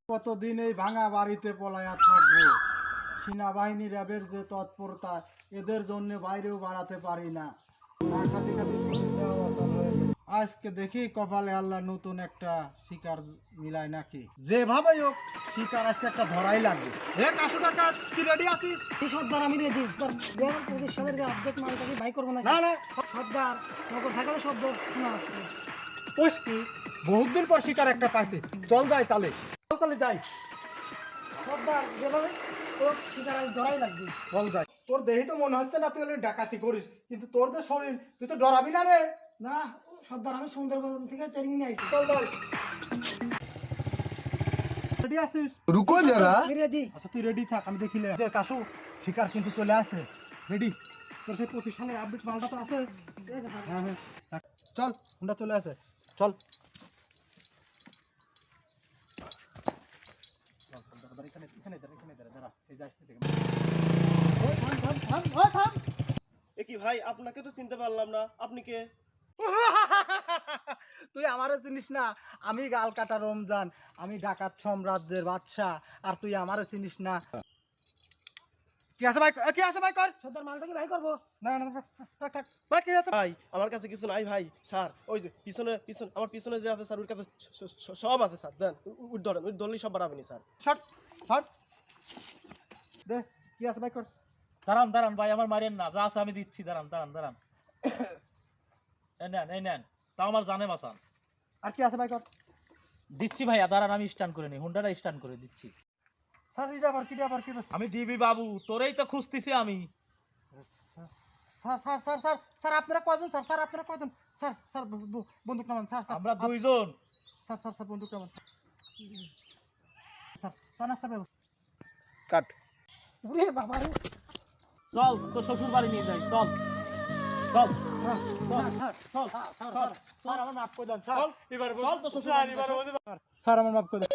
কতদিন এই ভাঙা বাড়িতে পলায়া থাকবো? সেনাবাহিনী র্যাবের যে তৎপরতা, এদের জন্য বাইরেও বাড়াতে পারি না। খাতে খাতে শরীরটাও অচল হয়ে গেছে। আজকে দেখি কপালে আল্লাহ নতুন একটা শিকার মিলায় নাকি। যেভাবেই হোক শিকার আজকে একটা ধরাই লাগবে। হে কাশু টাকা, কি রেডি আছিস? এই সর্দার আমি রেডি। 2025 সালের যে আপডেট মালটাকে বাই করবো না? না না, সর্দার নগর থাকালে শব্দ শোনা আসছে। কোষ কি, বহুত দিন পর শিকার একটা পাইছে। চল যাই তালে, চল তালে যাই। সর্দার যেভাবে ও শিকার আজ ধরাই লাগবে। চল যাই। তোর দেহি তো মনে হচ্ছে না তুই হলে ডাকাতি করিস, কিন্তু তোর যে শরীর, তুই তো ডরাবি না রে। না সর্দার, আমি সুন্দরবন থেকে ট্রেনিং নিয়ে আইছি। চল যাই। রেডি আছিস? रुको जरा। আমি রেডি। আচ্ছা তুই রেডি থাক, আমি দেখিলে যে কাশু শিকার কিন্তু চলে আসে। রেডি? তোর সেই 25 সালের আপডেট মালটা তো আছে। হ্যাঁ হ্যাঁ, চল হুন্ডা চলে আসে, চল। এখানে এখানে দাঁড়া, এখানে দাঁড়া, দাঁড়া, এই যাস থেকে। ওই থাম থাম থাম, ওই থাম। এ কি ভাই, আপনাকে তো চিনতে পারলাম না, আপনি কে? তুই আমারও চিনিস না? আমি গাল কাটা রমজান, আমি ডাকাত সাম্রাজ্যের বাদশা, আর তুই আমারও চিনিস না? কি আছে ভাই, কি আছে ভাই কর। সর্দার মালটাকে বাই করবো। না না না, থাক থাক ভাই, কি আছে? ভাই আমার কাছে কিছু নাই ভাই, স্যার ওই যে পিছনে পিছনে আমার পিছনে যে আছে স্যার, ওর কাছে সব আছে স্যার, দেন উঠ ধরেন, উঠ ধরলেই সব বাড়াবেনি স্যার। শট শট দে, কি আছে ভাই কর। দাঁড়ান দাঁড়ান ভাই, আমার মারেন না, যা আছে আমি দিচ্ছি, দাঁড়ান দাঁড়ান দাঁড়ান। এই নেন তাও আমার জানে বাঁচান। আর কি আছে ভাই কর। দিচ্ছি ভাইয়া, দাঁড়ান আমি স্টান করে নিই, হুন্ডাটা স্টান করে দিচ্ছি। স্যার এটা আবার কি আবার কি? আমি ডিবি বাবু, তোরেই তো খুঁজতেছি আমি। Sir sir sir sir sir আপনারা কয়জন? স্যার স্যার আপনারা কয়জন? স্যার স্যার বন্দুক নামান। স্যার স্যার আমরা দুইজন। স্যার স্যার স্যার বন্দুক নামান। স্যার স্যার নাস্তা পাবো। কাট। ওরে বাবা রে। চল তোর শ্বশুর বাড়ি নিয়ে যাই, চল চল স্যার চল স্যার চল স্যার স্যার স্যার আমার মাফ করে দেন স্যার। চল, এবার চল তো শ্বশুর স্যার বাড়ি এবার চল। স্যার আমার মাফ করে দেন।